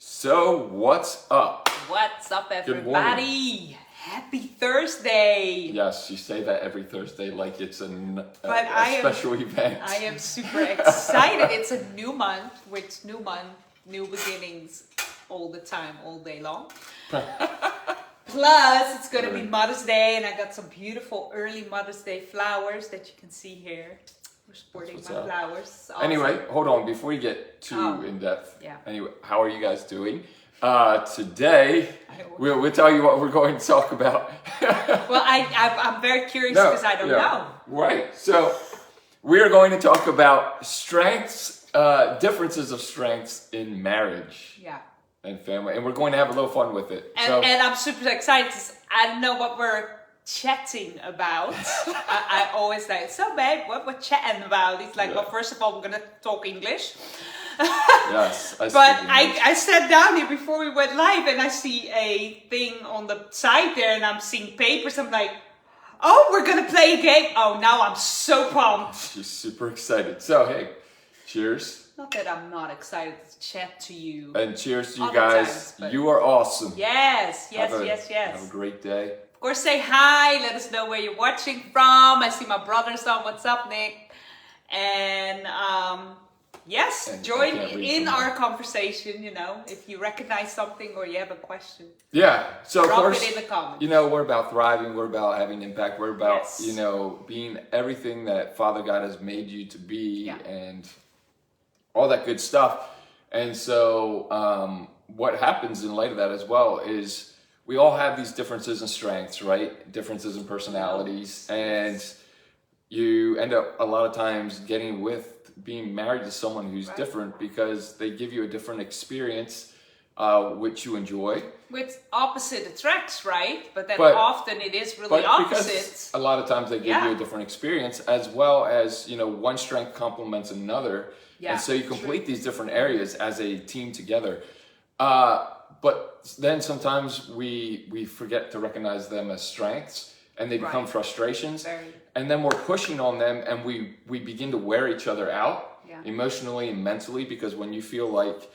So, what's up? What's up, Good everybody? Happy Thursday! Yes, you say that every Thursday like it's a special event. I am super excited. It's a new month, new beginnings all the time, all day long. Plus, it's going to be Mother's Day, and I got some beautiful early Mother's Day flowers that you can see here. We're sporting my flowers. Awesome. Anyway, hold on, before we get too in depth. Yeah. Anyway, how are you guys doing? Today, we'll tell you what we're going to talk about. Well, I'm very curious because I don't know. Right. So, we're going to talk about strengths, differences of strengths in marriage. Yeah. And family. And we're going to have a little fun with it. And I'm super excited because I don't know what we're chatting about. I always like, so babe, what we're chatting about? It's like, well, first of all, we're going to talk English. Yes. I sat down here before we went live and I see a thing on the side there and I'm seeing papers. I'm like, oh, we're going to play a game. Oh, now I'm so pumped. She's super excited. So, hey, cheers. Not that I'm not excited to chat to you. And cheers to you guys. You are awesome. Yes. Have a great day. Of course, say hi. Let us know where you're watching from. I see my brother's on. What's up, Nick? And join in our conversation, if you recognize something or you have a question. Yeah, so of course, it in the comments. We're about thriving, we're about having impact, we're about, being everything that Father God has made you to be and all that good stuff. And so what happens in light of that as well is we all have these differences in strengths, right? Differences in personalities. And you end up a lot of times being married to someone who's different because they give you a different experience, which you enjoy. With opposite attracts, right? But often it is really opposite. A lot of times they give you a different experience, as well as, one strength complements another. Yeah, and so you complete these different areas as a team together. But then sometimes we forget to recognize them as strengths and they become frustrations. And then we're pushing on them and we begin to wear each other out emotionally and mentally, because when you feel like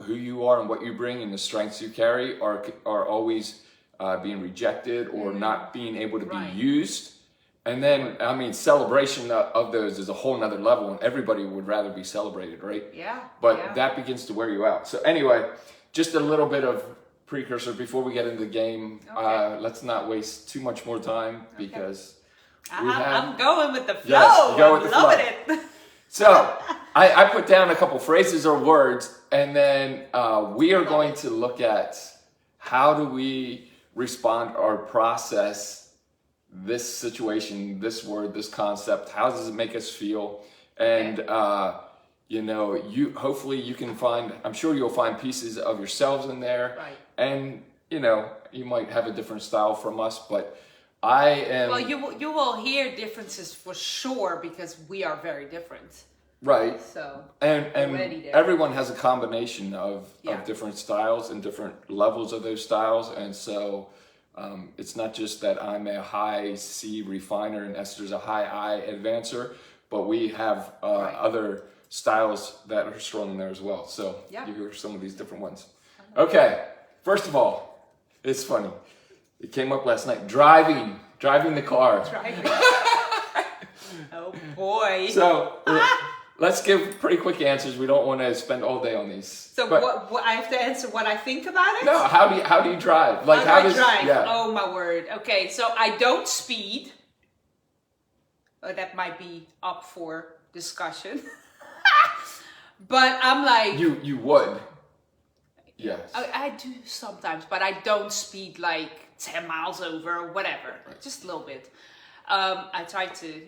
who you are and what you bring and the strengths you carry are always being rejected or not being able to be used. And then, celebration of those is a whole nother level, and everybody would rather be celebrated, right? Yeah. But that begins to wear you out. So anyway, just a little bit of precursor before we get into the game. Okay. Let's not waste too much more time because I'm going with the flow. Yes, go with the flow. I'm loving it. So I put down a couple phrases or words, and then we are going to look at how do we respond or process this situation, this word, this concept. How does it make us feel? And hopefully you can find, I'm sure you'll find pieces of yourselves in there. Right. And you might have a different style from us, but I am. Well, you will hear differences for sure because we are very different. Right. So and everyone has a combination of different styles and different levels of those styles, and so it's not just that I'm a high C refiner and Esther's a high I advancer, but we have other styles that are strong in there as well. So you hear some of these different ones. Okay, first of all, it's funny. It came up last night. Driving the car. Driving. Oh boy. So let's give pretty quick answers. We don't want to spend all day on these. So what I have to answer what I think about it? No, how do you drive? Like how do I drive? Yeah. Oh my word. Okay, so I don't speed. That might be up for discussion. But I'm like you would. Yes. I do sometimes, but I don't speed like 10 miles over or whatever. Just a little bit. I try to,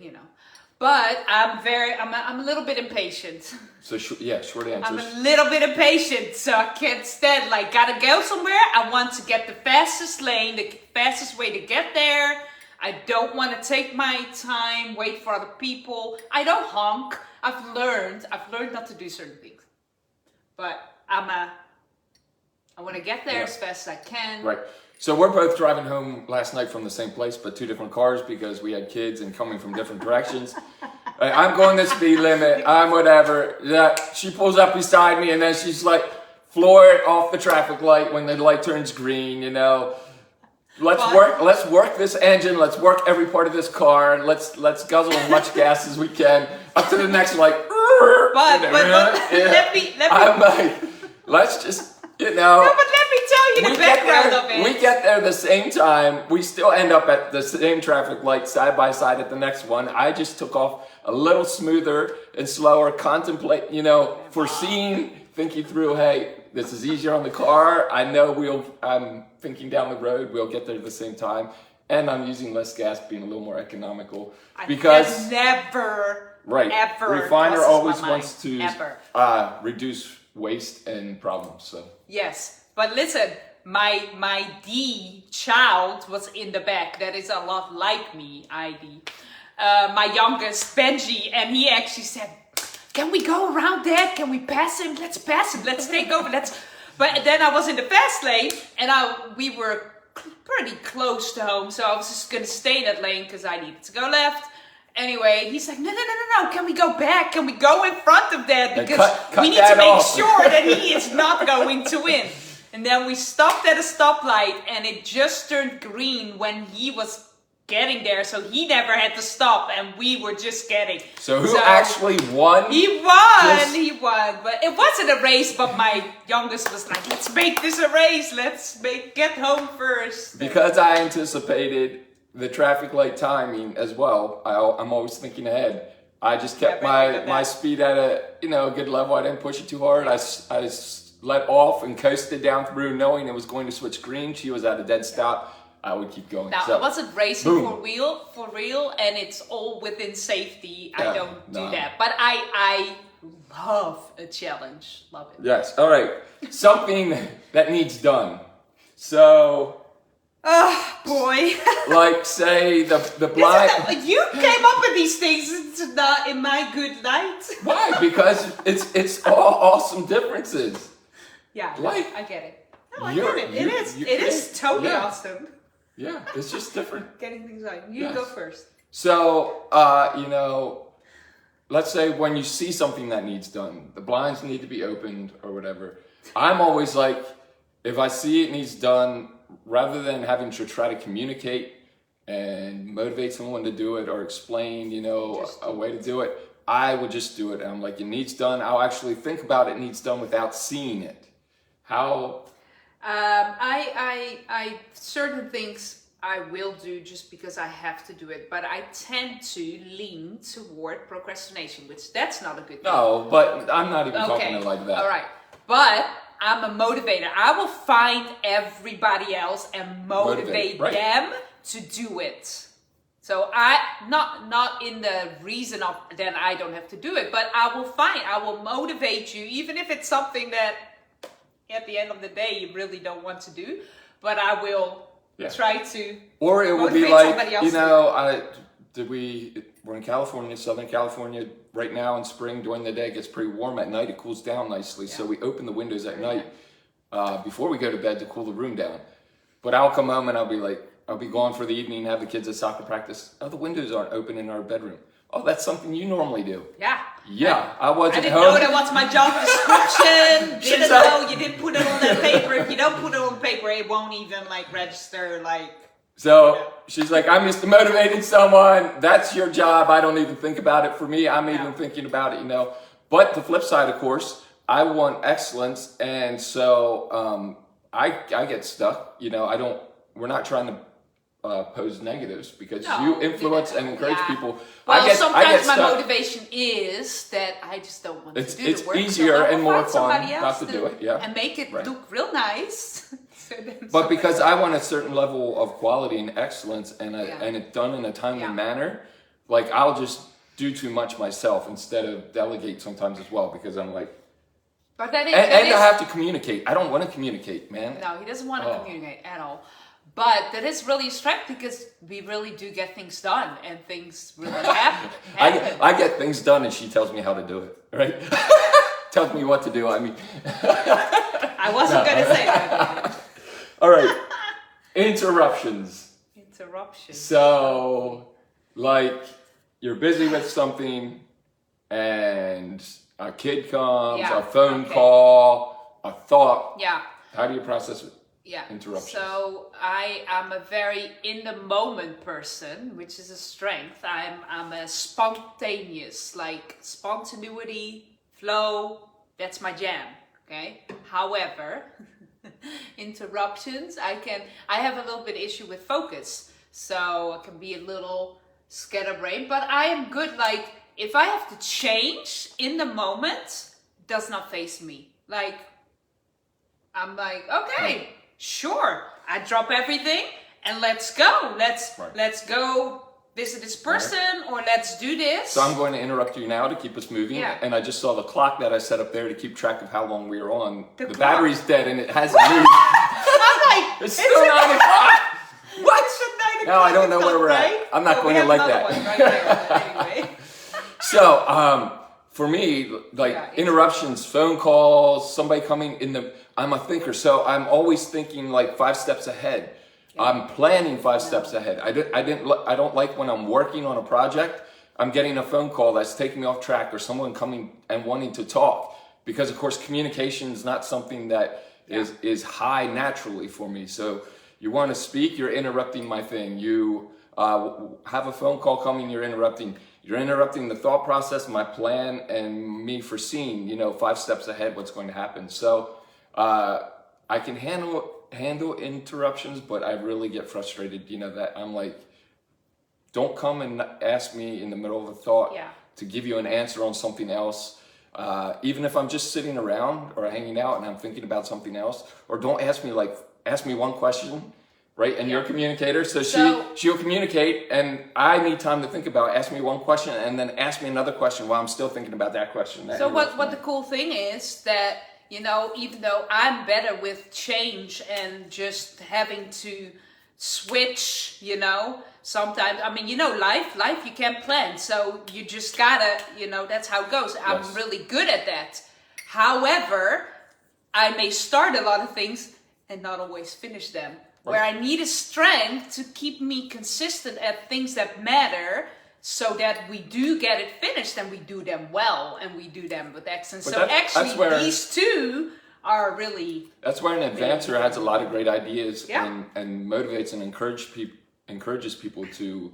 But I'm a little bit impatient. So short answers. I'm a little bit impatient, so I can't stand, gotta go somewhere. I want to get the fastest lane, the fastest way to get there. I don't want to take my time, wait for other people. I don't honk. I've learned not to do certain things. But I want to get there as fast as I can. Right. So we're both driving home last night from the same place, but two different cars because we had kids and coming from different directions. I'm going the speed limit. I'm whatever. She pulls up beside me and then she's like, floor it off the traffic light when the light turns green, you know. Let's work this engine, let's work every part of this car, let's guzzle as much gas as we can up to the next light. But let me I'm like, let's just, you know. No, but let me tell you the background of it. We get there the same time. We still end up at the same traffic light side by side at the next one. I just took off a little smoother and slower, contemplate, you know, foreseeing, thinking through, hey, this is easier on the car. I know I'm thinking down the road, we'll get there at the same time. And I'm using less gas, being a little more economical. Because never, ever refiner always wants to reduce waste and problems. So yes, but listen, my D child was in the back. That is a lot like me, ID. My youngest, Benji, and he actually said, "Can we go around that? Can we pass him? Let's pass him. Let's take over. Let's." But then I was in the fast lane, and we were pretty close to home, so I was just gonna stay in that lane because I needed to go left. Anyway, he's like, no, can we go back? Can we go in front of that? Because we need to make sure that he is not going to win. And then we stopped at a stoplight, and it just turned green when he was getting there, so he never had to stop, and we were just getting. So who actually won? He won, but it wasn't a race, but my youngest was like, let's make this a race, get home first. Because I anticipated the traffic light timing as well, I'm always thinking ahead. I just kept my speed at a good level. I didn't push it too hard. I let off and coasted down through, knowing it was going to switch green. She was at a dead stop. I would keep going. Now, I wasn't racing for real, and it's all within safety. I don't do that. But I love a challenge. Love it. Yes. All right. Something that needs done. So... oh, boy. Like, say, the blind... You came up with these things. It's not in my good light. Why? Because it's all awesome differences. Yeah, like, I get it. No, I get it. It is totally awesome. Yeah, it's just different. Getting things right. You go first. So, let's say when you see something that needs done, the blinds need to be opened or whatever. I'm always like, if I see it needs done, rather than having to try to communicate and motivate someone to do it or explain, a way to do it, I would just do it. And I'm like, it needs done. I'll actually think about it needs done without seeing it. How... I certain things I will do just because I have to do it, but I tend to lean toward procrastination, which that's not a good thing. No, but I'm not even talking like that. All right, but I'm a motivator. I will find everybody else and motivate them to do it. So I not in the reason of then I don't have to do it, but I will motivate you, even if it's something that at the end of the day you really don't want to do, but I will try to. Or it would be like, we're in California, Southern California right now in spring. During the day it gets pretty warm. At night it cools down nicely, so we open the windows at night before we go to bed to cool the room down. But I'll come home and I'll be gone for the evening, have the kids at soccer practice. Oh, the windows aren't open in our bedroom. Oh, that's something you normally do. Yeah, I wasn't I didn't know that was my job description. Didn't know you didn't put it on that paper. If you don't put it on paper, it won't even register. So she's like, I'm just motivating someone. That's your job. I don't even think about it. For me, I'm even thinking about it, But the flip side, of course, I want excellence, and so I get stuck. We're not trying to pose negatives because you influence and encourage people. Well, sometimes my motivation is that I just don't want to do the work. It's easier and more fun not to do it, and make it look real nice. But because I want a certain level of quality and excellence, and it done in a timely manner, I'll just do too much myself instead of delegate sometimes as well, because I'm like. But that is, I have to communicate. I don't want to communicate, man. No, he doesn't want to communicate at all. But that is really a strength because we really do get things done and things really happen. I get things done and she tells me how to do it, right? Tells me what to do, I mean. I wasn't going to say that. All right. Interruptions. Interruptions. So, you're busy with something and a kid comes, a phone call, a thought. Yeah. How do you process interruptions? So I am a very in the moment person, which is a strength. I'm a spontaneous, like spontaneity, flow. That's my jam. Okay. However, interruptions, I have a little bit issue with focus, so I can be a little scatterbrained. But I am good. Like if I have to change in the moment, does not faze me. Like I'm like, okay. Sure, I drop everything and let's go. Let's go visit this person or let's do this. So I'm going to interrupt you now to keep us moving. Yeah. And I just saw the clock that I set up there to keep track of how long we are on. The battery's dead and it hasn't moved. I'm like, it's still 9 o'clock. What? It's 9 o'clock. No, I don't know where we're right? at. I'm not going to like that. One right there, anyway. So, for me, like interruptions, phone calls, somebody coming in I'm a thinker, so I'm always thinking like 5 steps ahead. Yeah. I'm planning 5 steps ahead. I don't like when I'm working on a project, I'm getting a phone call that's taking me off track or someone coming and wanting to talk. Because of course, communication is not something that is high naturally for me. So you want to speak, you're interrupting my thing. You have a phone call coming, you're interrupting. You're interrupting the thought process, my plan, and me foreseeing, 5 steps ahead what's going to happen. So I can handle interruptions, but I really get frustrated, that I'm like, don't come and ask me in the middle of a thought to give you an answer on something else. Even if I'm just sitting around or hanging out and I'm thinking about something else, or don't ask me one question. Right, and you're a communicator, so she'll communicate, and I need time to think about it. Ask me one question, and then ask me another question while I'm still thinking about that question. So what the cool thing is that, even though I'm better with change and just having to switch, sometimes, life you can't plan, so you just gotta, that's how it goes. I'm really good at that. However, I may start a lot of things and not always finish them. Where I need a strength to keep me consistent at things that matter so that we do get it finished and we do them well and we do them with excellence. So actually these two are really... That's where an advancer has a lot of great ideas and motivates and encourages people to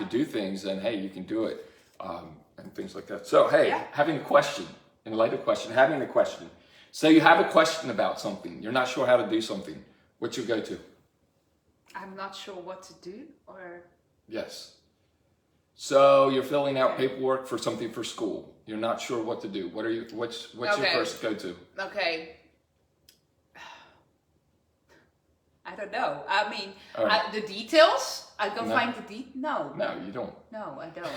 do things and hey, you can do it and things like that. So hey, having a question, in light of having a question. So you have a question about something, you're not sure how to do something, what's your go-to? I'm not sure what to do, or... Yes. So you're filling out paperwork for something for school. You're not sure what to do. What's your first go-to? Okay. I don't know. I mean, the details? I go find the No. No, you don't. No, I don't.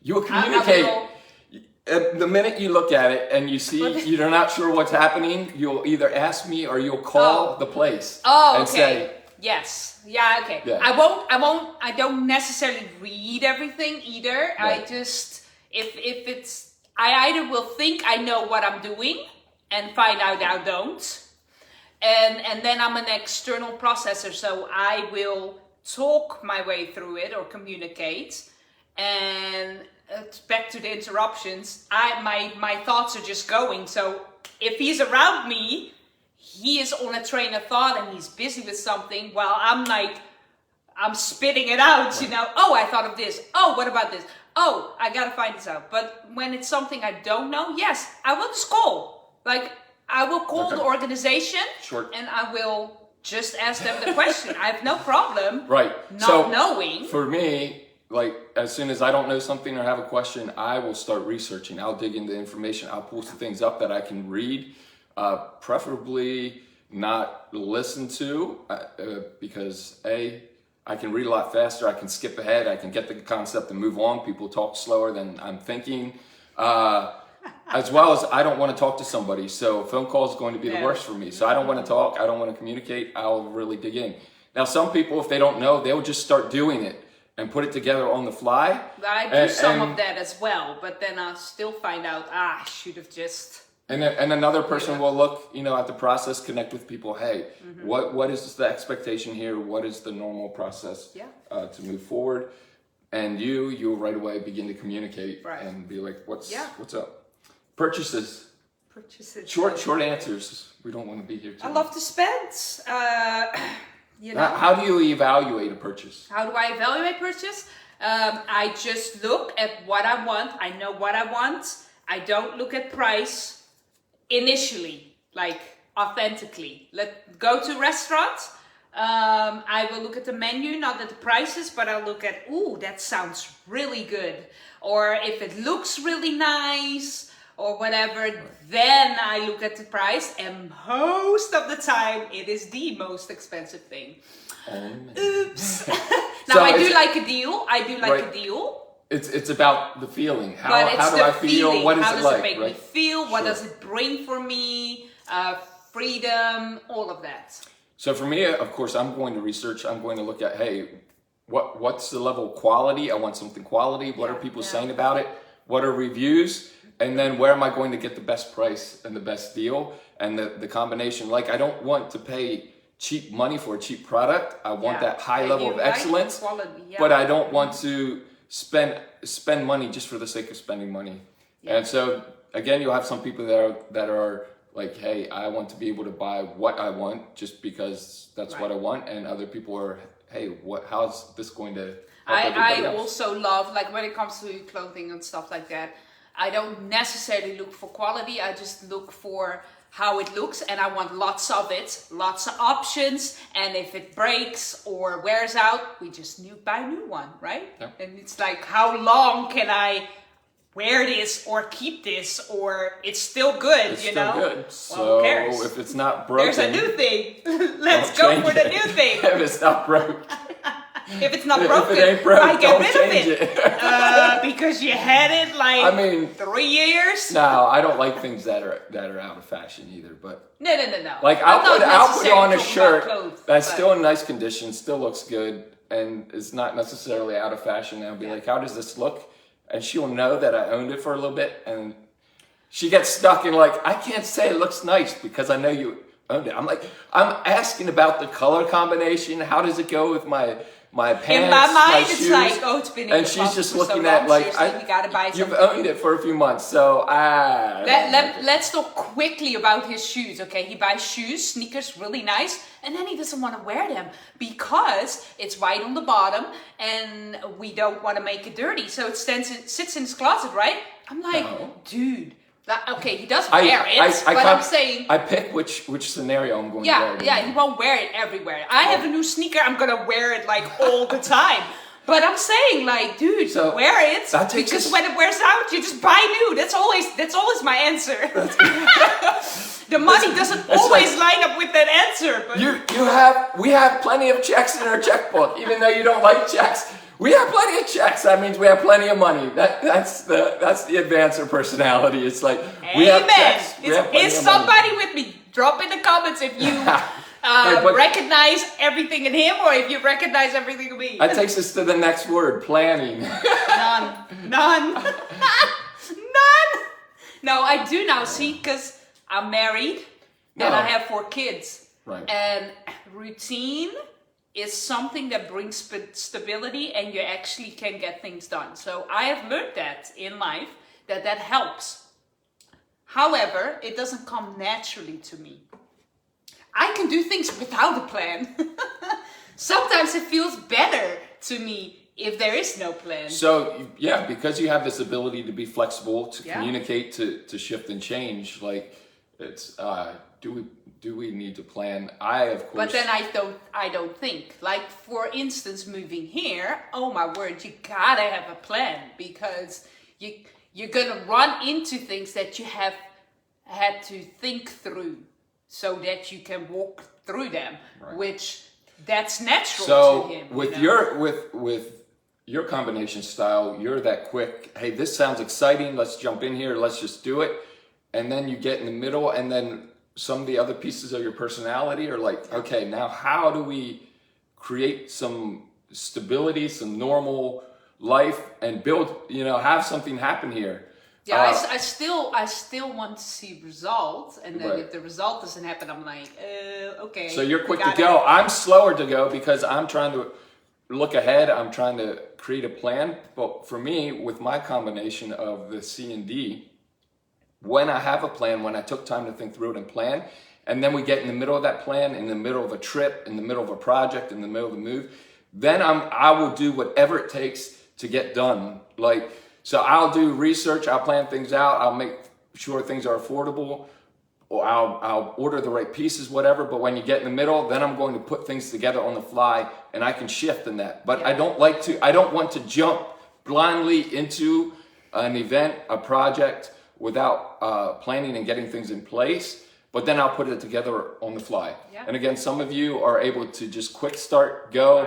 You'll communicate. The minute you look at it and you see you're not sure what's happening, you'll either ask me or you'll call the place and say... Yes. Yeah, okay. Yeah. I don't necessarily read everything either. Right. I just, if it's, I either will think I know what I'm doing and find out I don't. And then I'm an external processor, so I will talk my way through it or communicate. And back to the interruptions, my thoughts are just going. So if he's around me, he is on a train of thought and he's busy with something while I'm spitting it out, Oh, I thought of this. Oh, what about this? Oh, I gotta find this out. But when it's something I don't know, yes, I will just call. Like, I will call the organization and I will just ask them the question. I have no problem not knowing. For me, like, as soon as I don't know something or have a question, I will start researching. I'll dig into information. I'll pull some things up that I can read. Preferably not listen to because I can read a lot faster, I can skip ahead, I can get the concept and move on. People talk slower than I'm thinking. As well as I don't want to talk to somebody, so phone call is going to be the worst for me. So I don't want to talk, I don't want to communicate, I'll really dig in. Now some people, if they don't know, they'll just start doing it and put it together on the fly. I do some of that as well, but then I'll still find out, I should have just... And another person will look, at the process, connect with people. Hey, what is the expectation here? What is the normal process to move forward? And you'll right away begin to communicate and be like, what's up? Purchases. purchases. Short answers. We don't want to be here too I love to spend. You know. How do you evaluate a purchase? How do I evaluate purchase? I just look at what I want. I know what I want. I don't look at price initially, like authentically. Go to restaurants. I will look at the menu, not at the prices, but I'll look at, ooh, that sounds really good. Or if it looks really nice or whatever, then I look at the price, and most of the time it is the most expensive thing. Oops. Now So I do like a deal. I do like a deal. It's about the feeling. How But do I feel? feeling. What is how it does like? it make me feel? What Sure. does it bring for me? Freedom, all of that. So for me, of course, I'm going to research. I'm going to look at, hey, what's the level of quality? I want something quality. What are people saying about it? What are reviews? And then where am I going to get the best price and the best deal and the combination? Like, I don't want to pay cheap money for a cheap product. I want that high level of excellence, but I don't want to spend money just for the sake of spending money. Yeah. And so again, you'll have some people that are like, hey, I want to be able to buy what I want just because that's what I want. And other people are, hey, how's this going to help everybody else? Also love, like when it comes to clothing and stuff like that, I don't necessarily look for quality. I just look for how it looks, and I want lots of it, lots of options. And if it breaks or wears out, we just buy a new one, right? Yeah. And it's like, how long can I wear this or keep this, or it's still good, it's you still know? Good. So who cares? If it's not broken, there's a new thing. Let's go for the new thing. If it's not broken. If it's not broken, if it ain't broke, I get don't rid change of it. Because you had it like 3 years. No, I don't like things that are out of fashion either. But no. Like I'll put on a shirt clothes, that's still in nice condition, still looks good, and it's not necessarily out of fashion. And I'll be like, how does this look? And she'll know that I owned it for a little bit, and she gets stuck in like, I can't say it looks nice because I know you owned it. I'm like, I'm asking about the color combination. How does it go with my pants, in my mind, my it's shoes? like, oh, it's been in and the she's closet just for looking so at long. like, you gotta buy you've something. owned it for a few months, so Let's talk quickly about his shoes. Okay, he buys shoes, sneakers, really nice, and then he doesn't want to wear them because it's white on the bottom, and we don't want to make it dirty. So it sits in his closet, right? I'm like, dude. Okay, he does wear it, but I'm saying... I pick which scenario I'm going to wear it. Yeah, he won't wear it everywhere. I have a new sneaker, I'm going to wear it like all the time. But I'm saying like, dude, wear it, because when it wears out, you just buy new. That's always my answer. The money doesn't always line up with that answer. But we have plenty of checks in our checkbook, even though you don't like checks. We have plenty of checks. That means we have plenty of money. That's the advancer personality. It's like, we have checks. Is somebody with me? Drop in the comments if you recognize everything in him, or if you recognize everything in me. That takes us to the next word, planning. None. No, I do now, see, because I'm married and I have 4 kids. Right. And routine is something that brings stability, and you actually can get things done. So I have learned that in life, that helps. However, it doesn't come naturally to me. I can do things without a plan. Sometimes it feels better to me if there is no plan. So yeah, because you have this ability to be flexible, to communicate, to shift and change, like it's do we need to plan? Of course. But then I don't think. Like, for instance, moving here, oh my word, you gotta have a plan, because you're gonna run into things that you have had to think through so that you can walk through them, which that's natural to him. With your combination style, you're that quick, hey, this sounds exciting, let's jump in here, let's just do it. And then you get in the middle, and then some of the other pieces of your personality are like, okay, now how do we create some stability, some normal life, and build, have something happen here? Yeah, I still want to see results, and then if the result doesn't happen, I'm like, okay. So you're quick to go. I'm slower to go because I'm trying to look ahead. I'm trying to create a plan. But for me, with my combination of the C and D, when I have a plan, when I took time to think through it and plan, and then we get in the middle of that plan, in the middle of a trip, in the middle of a project, in the middle of a move, then I will do whatever it takes to get done. Like, so I'll do research, I'll plan things out, I'll make sure things are affordable, or I'll order the right pieces, whatever. But when you get in the middle, then I'm going to put things together on the fly, and I can shift in that. But I don't want to jump blindly into an event, a project, without planning and getting things in place. But then I'll put it together on the fly. Yeah. And again, some of you are able to just quick start, go.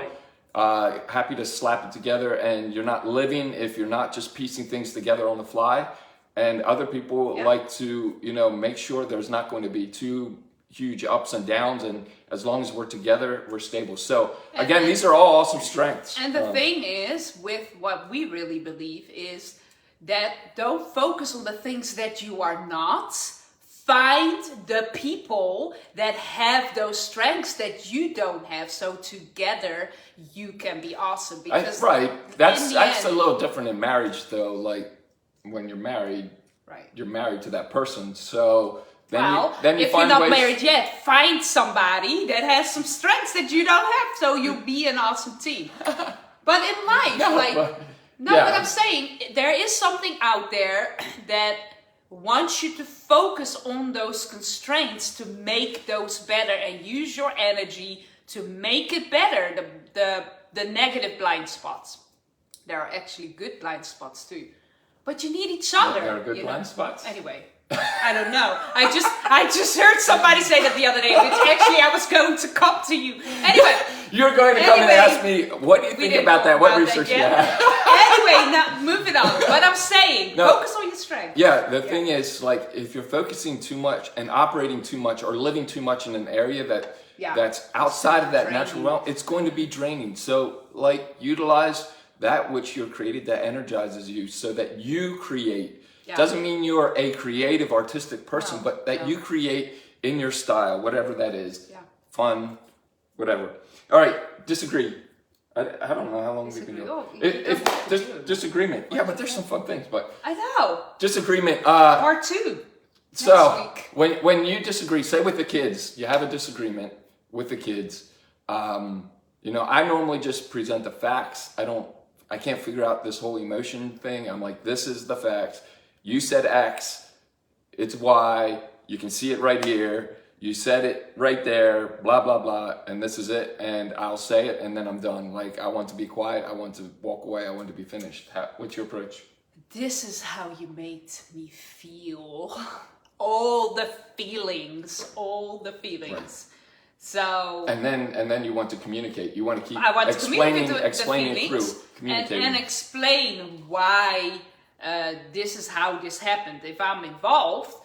Right. Happy to slap it together, and you're not living if you're not just piecing things together on the fly. And other people like to, make sure there's not going to be too huge ups and downs, and as long as we're together, we're stable. So again, these are all awesome strengths. And the thing is, with what we really believe is that don't focus on the things that you are not. Find the people that have those strengths that you don't have, so together you can be awesome. Because that's a little different in marriage, though. Like when you're married, you're married to that person. So then you if find you're not ways... married yet, find somebody that has some strengths that you don't have, so you'll be an awesome team. But in life, but I'm saying there is something out there that wants you to focus on those constraints to make those better and use your energy to make it better. The negative blind spots. There are actually good blind spots too. But you need each other. There are good blind spots? Anyway, I don't know. I just heard somebody say that the other day, which actually I was going to come to you. Anyway. You're going to come and ask me, what do you think about that? What research do you have? Anyway, now moving on. What I'm saying, focus on your strength. Yeah, the thing is, like, if you're focusing too much and operating too much or living too much in an area that's outside of that natural realm, it's going to be draining. So, like, utilize that which you're created that energizes you so that you create. Yeah. Doesn't mean you're a creative, artistic person, but that you create in your style, whatever that is. Yeah. Fun, whatever. All right, disagree. I don't know how long we've been doing. Disagreement. Yeah, but there's some fun things. But I know. Disagreement. Part 2. So when you disagree, say with the kids, you have a disagreement with the kids. I normally just present the facts. I can't figure out this whole emotion thing. I'm like, this is the facts. You said X, it's Y. You can see it right here. You said it right there, blah, blah, blah, and this is it, and I'll say it, and then I'm done. Like, I want to be quiet, I want to walk away, I want to be finished. What's your approach? This is how you made me feel. All the feelings. Right. So... And then you want to communicate. You want to keep explaining it through, communicating. And explain why this is how this happened. If I'm involved...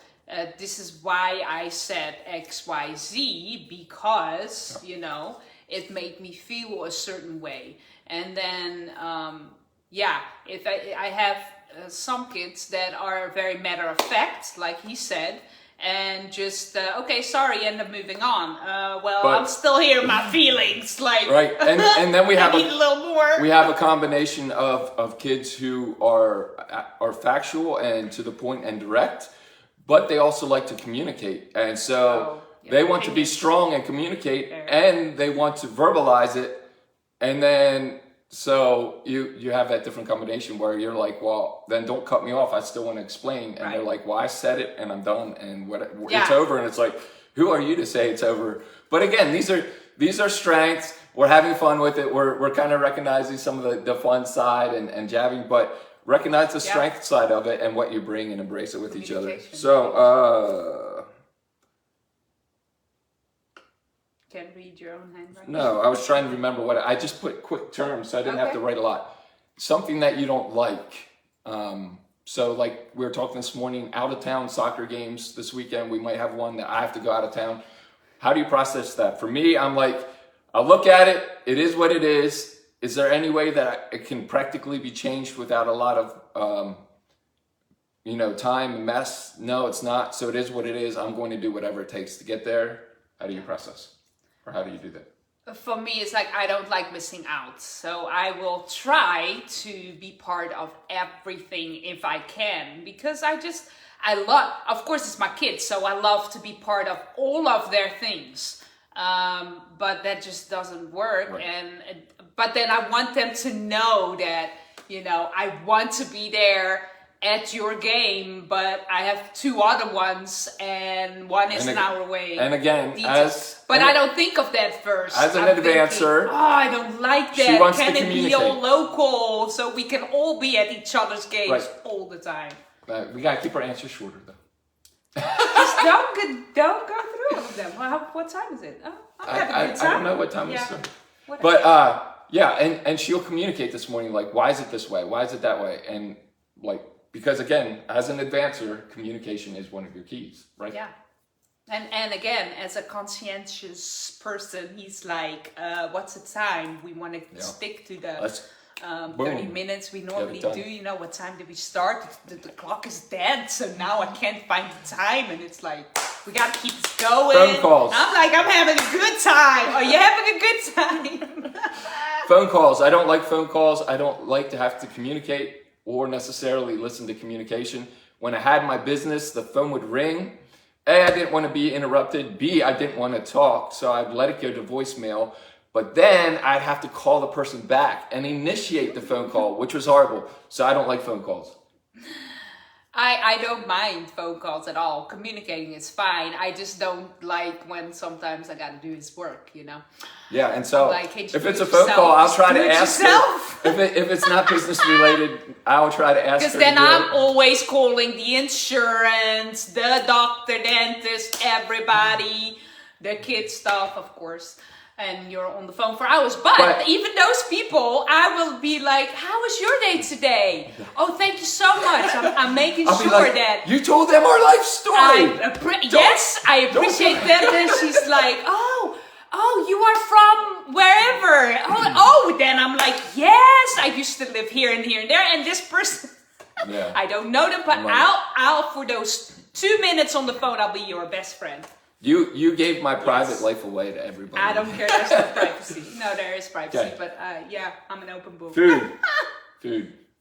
this is why I said X, Y, Z, because, it made me feel a certain way. And then, if I have some kids that are very matter of fact, like he said, and just, okay, sorry, end up moving on. But I'm still here in my feelings, like... Right, and then we have I need a little more. We have a combination of kids who are factual and to the point and direct, but they also like to communicate. And so they want to be strong and communicate, and they want to verbalize it. And then, so you have that different combination where you're like, well, then don't cut me off. I still want to explain. And they're like, well, I said it and I'm done. And it's over. And it's like, who are you to say it's over? But again, these are strengths. We're having fun with it. We're kind of recognizing some of the fun side and jabbing, but recognize the strength side of it and what you bring and embrace it with each other. So, Can't read your own handwriting? No, I was trying to remember I just put quick terms, so I didn't have to write a lot. Something that you don't like. So like we were talking this morning, out of town soccer games this weekend. We might have one that I have to go out of town. How do you process that? For me, I'm like, I look at it. It is what it is. Is there any way that it can practically be changed without a lot of, time and mess? No, it's not. So it is what it is. I'm going to do whatever it takes to get there. How do you process? Or how do you do that? For me, it's like I don't like missing out. So I will try to be part of everything if I can. Because of course it's my kids, so I love to be part of all of their things. But that just doesn't work. Right. But then I want them to know that, I want to be there at your game, but I have 2 other ones and one is an hour away. And again, I don't think of that first. As an advancer, I don't like that. Can it be all local so we can all be at each other's games all the time? We gotta keep our answers shorter though. Just don't go through all of them. What time is it? I'm having a good time. I don't know what time it is. But and she'll communicate this morning, like, why is it this way? Why is it that way? And like, because again, as an advancer, communication is one of your keys, right? Yeah. And again, as a conscientious person, he's like, what's the time? We want to stick to the 30 minutes we normally do. What time did we start? The clock is dead, so now I can't find the time. And it's like, we got to keep this going. Phone calls. I'm like, I'm having a good time. Are you having a good time? Phone calls. I don't like phone calls. I don't like to have to communicate or necessarily listen to communication. When I had my business, the phone would ring. A, I didn't want to be interrupted. B, I didn't want to talk, so I'd let it go to voicemail. But then I'd have to call the person back and initiate the phone call, which was horrible. So I don't like phone calls. I don't mind phone calls at all. Communicating is fine. I just don't like when sometimes I got to do his work, Yeah, and so like, hey, if it's a phone call, I'll try to ask her. If it's not business related, I'll try to ask her. Because then I'm always calling the insurance, the doctor, dentist, everybody, the kids stuff, of course. And you're on the phone for hours. But even those people, I will be like, how was your day today? Oh, thank you so much. I'm making sure that... You told them our life story. Yes, I appreciate that. Then she's like, oh, you are from wherever. Then I'm like, yes, I used to live here and here and there. And this person, I don't know them, but I'll for those 2 minutes on the phone, I'll be your best friend. You gave my private life away to everybody. I don't care. There's no privacy. No, there is privacy, but I'm an open book. Food.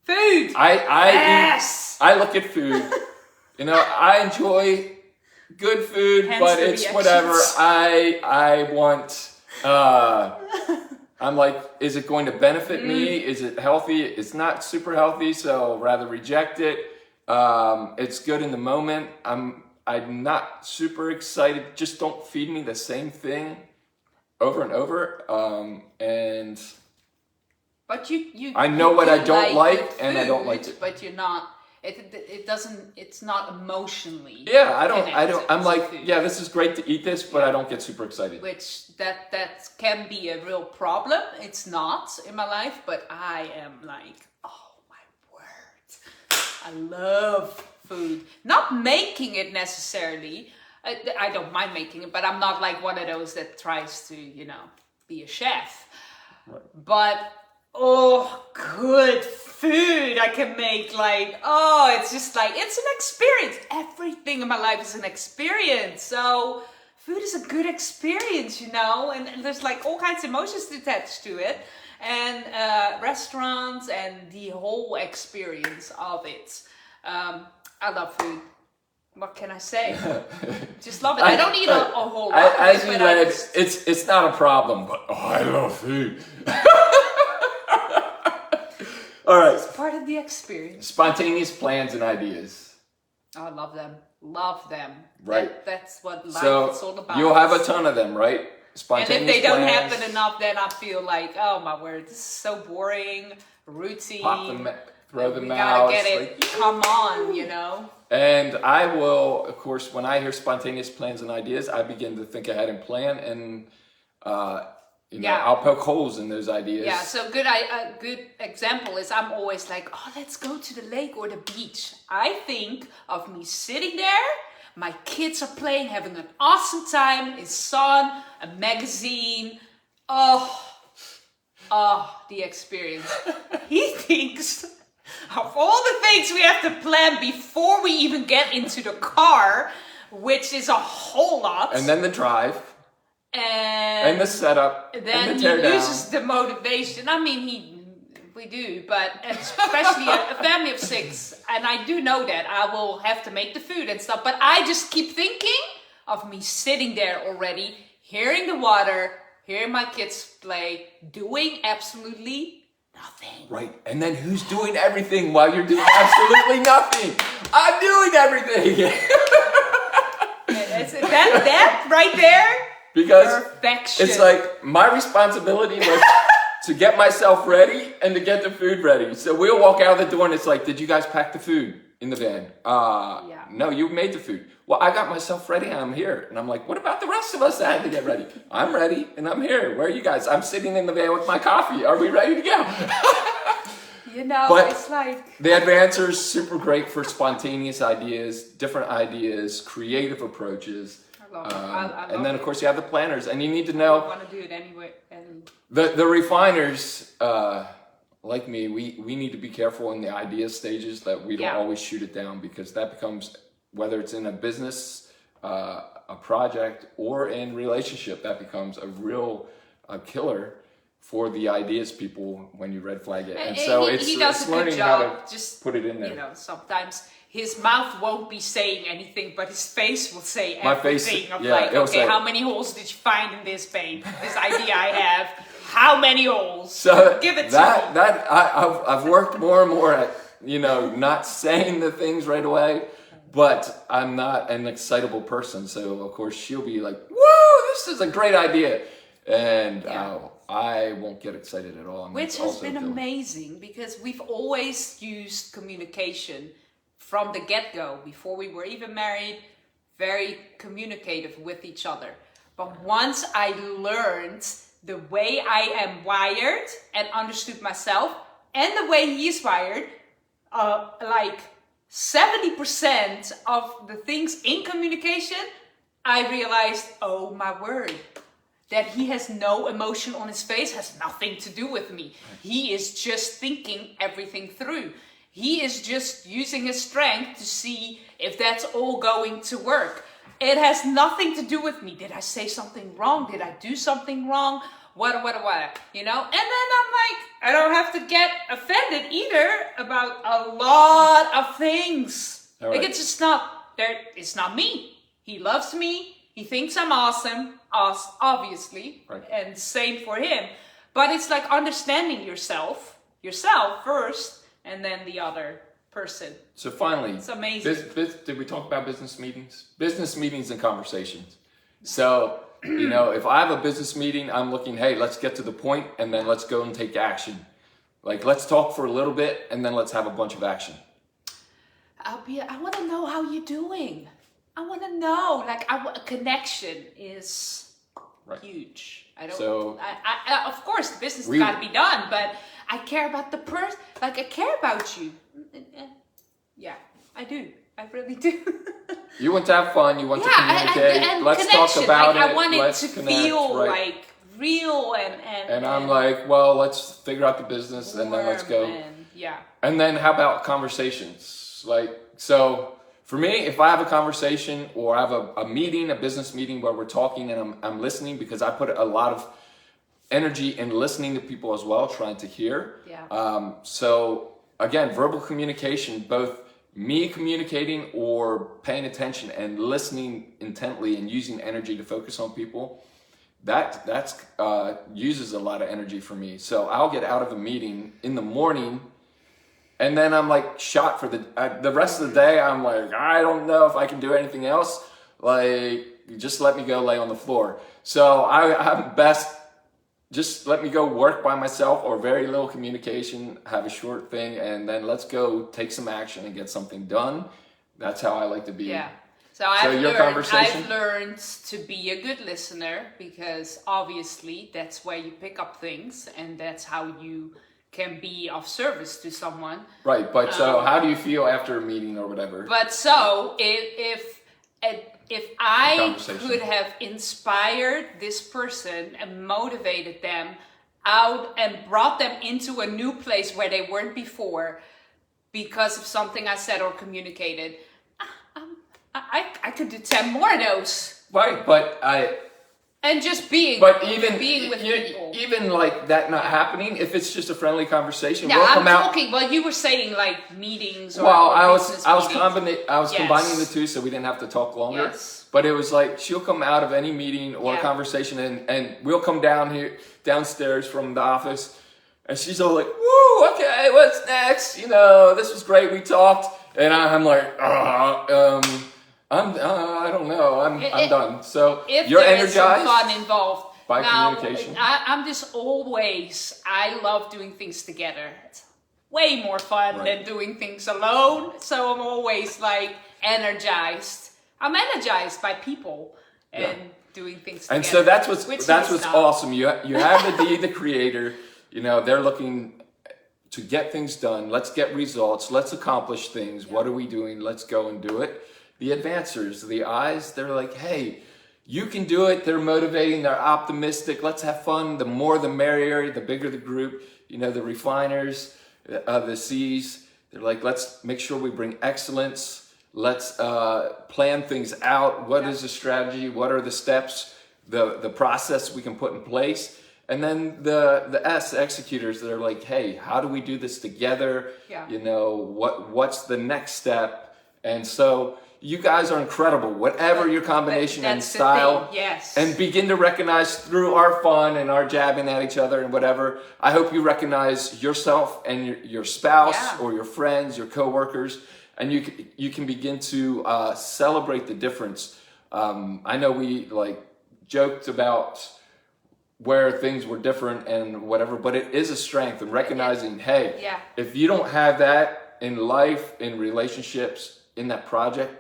Yes. I look at food. I enjoy good food, but it's whatever. I want. I'm like, is it going to benefit me? Is it healthy? It's not super healthy, so rather reject it. It's good in the moment. I'm not super excited. Just don't feed me the same thing over and over. But you I know what I don't like, and I don't like it. But you're not. It doesn't. It's not emotionally. Yeah, I don't. I'm like, this is great to eat this, but I don't get super excited. Which that can be a real problem. It's not in my life, but I am like, oh my word, I love food. Not making it necessarily. I don't mind making it, but I'm not like one of those that tries to, be a chef. Right. But good food I can make. Like, it's just like, it's an experience. Everything in my life is an experience. So food is a good experience, and there's like all kinds of emotions attached to it. And restaurants and the whole experience of it. I love food. What can I say? Just love it. I don't eat a whole lot. As you read, it's not a problem, but I love food. All right. It's part of the experience. Spontaneous plans and ideas. Oh, I love them. Love them. Right. That's what life is all about. You'll have a ton of them, right? Spontaneous and if they plans. don't happen enough, then I feel like, oh my word, this is so boring, routine. Pop them, throw them out. Gotta get it. Come on, And I will, of course, when I hear spontaneous plans and ideas, I begin to think ahead and plan, and I'll poke holes in those ideas. Yeah. So a good example is I'm always like, let's go to the lake or the beach. I think of me sitting there. My kids are playing, having an awesome time. It's sun, a magazine. The experience. He thinks of all the things we have to plan before we even get into the car, which is a whole lot. And then the drive. And the setup. Then and the he tear loses down. the motivation. I mean, We do, but especially a family of 6, and I do know that I will have to make the food and stuff, but I just keep thinking of me sitting there already, hearing the water, hearing my kids play, doing absolutely nothing. Right, and then who's doing everything while you're doing absolutely nothing? I'm doing everything. that right there, because perfection. It's like my responsibility was to get myself ready and to get the food ready. So we'll walk out the door and it's like, did you guys pack the food in the van? Yeah. No, you made the food. Well, I got myself ready and I'm here. And I'm like, what about the rest of us that had to get ready? I'm ready and I'm here. Where are you guys? I'm sitting in the van with my coffee. Are we ready to go? But it's like... the Advancer is super great for spontaneous ideas, different ideas, creative approaches. I love and then, of course, you have the planners. And you need to I know... want to do it anyway. And... The refiners, like me, we need to be careful in the idea stages that we don't always shoot it down, because that becomes, whether it's in a business, a project, or in relationship, that becomes a real killer for the ideas people when you red flag it. And so he does it's a good learning job. how to just put it in there. You know, sometimes his mouth won't be saying anything, but his face will say My everything. face, Of yeah, like, it'll okay, say- how many holes did you find in this paint? This idea I have, how many holes? So give it to me. I've worked more and more at, not saying the things right away, but I'm not an excitable person. So of course she'll be like, whoa, this is a great idea. And I won't get excited at all. And Which that's has also been a killer. amazing, because we've always used communication from the get-go, before we were even married, very communicative with each other. But once I learned the way I am wired and understood myself and the way he is wired, like 70% of the things in communication, I realized, oh my word, that he has no emotion on his face has nothing to do with me. He is just thinking everything through. He is just using his strength to see if that's all going to work. It has nothing to do with me. Did I say something wrong? Did I do something wrong? What? You know? And then I'm like, I don't have to get offended either about a lot of things. All right. Like, it's just not, it's not me. He loves me. He thinks I'm awesome, obviously, Right. and same for him. But it's like understanding yourself first, and then the other person. So finally, It's amazing. did we talk about business meetings? Business meetings and conversations. So, if I have a business meeting, I'm looking, hey, let's get to the point and then let's go and take action. Like, let's talk for a little bit and then let's have a bunch of action. I want to know how you're doing. I want to know. Like, a connection is huge. I don't. So- I of course, the business has got to be done, but I care about the person. Like, I care about you. Yeah, I do. I really do. You want to have fun, you want to communicate, and let's connection. talk about like, it, I want it let's to connect, feel right? like real And I'm like, well, let's figure out the business and then let's go. Yeah. And then how about conversations? Like, so for me, if I have a conversation or I have a meeting, a business meeting where we're talking and I'm listening, because I put a lot of energy in listening to people as well, trying to hear. Yeah. So again, verbal communication, both me communicating or paying attention and listening intently and using energy to focus on people, that's uses a lot of energy for me. So I'll get out of a meeting in the morning and then I'm like shot for the rest of the day. I'm like, I don't know if I can do anything else. Like, just let me go lay on the floor. So I'm best, just let me go work by myself or very little communication, have a short thing, and then let's go take some action and get something done. That's how I like to be. Yeah. So I've conversation? learned to be a good listener, because obviously that's where you pick up things and that's how you can be of service to someone. Right, but so how do you feel after a meeting or whatever? But so if I Conversation. could have inspired this person and motivated them out and brought them into a new place where they weren't before because of something I said or communicated, I could do 10 more of those. Right, but And just being, but even being with people. Even like that not happening, if it's just a friendly conversation, Yeah, we'll I'm come out. talking. Well, you were saying like meetings. Or, Well, or I was meetings. combining the two, so we didn't have to talk longer. Yes. But it was like she'll come out of any meeting or conversation, and we'll come downstairs from the office, and she's all like, "Woo, okay, what's next? You know, this was great. We talked," and I'm like, I don't know. I'm done. So if you're there is some energized fun involved by now, communication. I'm just always. I love doing things together. It's way more fun than doing things alone. So I'm always like energized. I'm energized by people and doing things together. And so that's what's awesome. You have the creator. You know, they're looking to get things done. Let's get results. Let's accomplish things. Yeah. What are we doing? Let's go and do it. The advancers, the eyes, they're like, hey, you can do it. They're motivating. They're optimistic. Let's have fun. The more the merrier, the bigger the group. You know, the refiners, the C's, they're like, let's make sure we bring excellence. Let's plan things out. What is the strategy? What are the steps? The process we can put in place. And then the S, executors, that are like, hey, how do we do this together? Yeah. You know, what's the next step? And so you guys are incredible, whatever your combination and style. Yes. And begin to recognize through our fun and our jabbing at each other and whatever. I hope you recognize yourself and your spouse or your friends, your coworkers, and you can begin to celebrate the difference. I know we like joked about where things were different and whatever, but it is a strength, and recognizing, hey, if you don't have that in life, in relationships, in that project,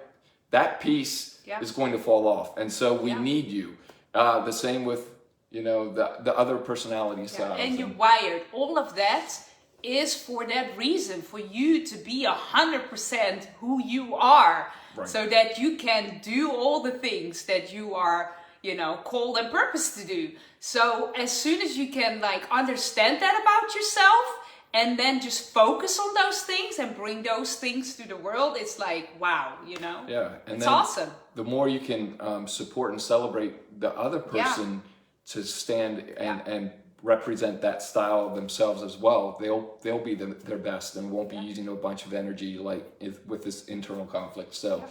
that piece is going to fall off. And so we need you. The same with, you know, the other personality styles. And you're wired. All of that is for that reason, for you to be 100% who you are, so that you can do all the things that you are, you know, called and purposed to do. So as soon as you can like understand that about yourself, and then just focus on those things and bring those things to the world, it's like, wow, you know? Yeah. And it's awesome. The more you can support and celebrate the other person to stand and represent that style themselves as well, they'll be their best and won't be using a bunch of energy like with this internal conflict. So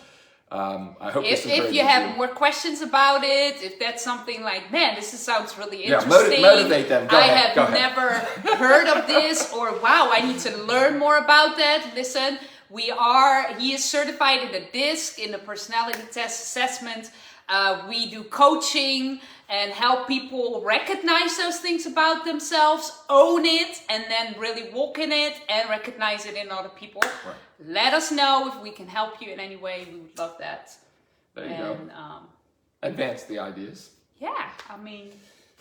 I hope if you have more questions about it, if that's something like, man, this sounds really interesting. Motivate them. Go ahead. I have never heard of this, or wow, I need to learn more about that. Listen, he is certified in the DISC, in the personality test assessment. We do coaching and help people recognize those things about themselves, own it, and then really walk in it and recognize it in other people. Right. Let us know if we can help you in any way. We would love that. There you go. Advance the ideas. Yeah, I mean,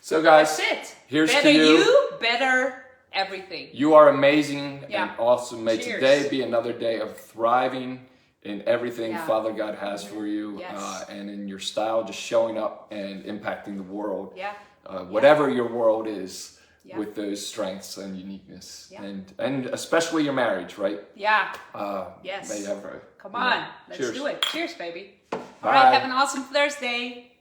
so guys, that's it. Here's better to you. Better everything. You are amazing and awesome. May Cheers. Today be another day of thriving in everything Father God has for you, and in your style, just showing up and impacting the world. Whatever your world is, with those strengths and uniqueness, and especially your marriage, right? Yes. May you have Come on, let's do it. Cheers, baby. Bye. All right, have an awesome Thursday.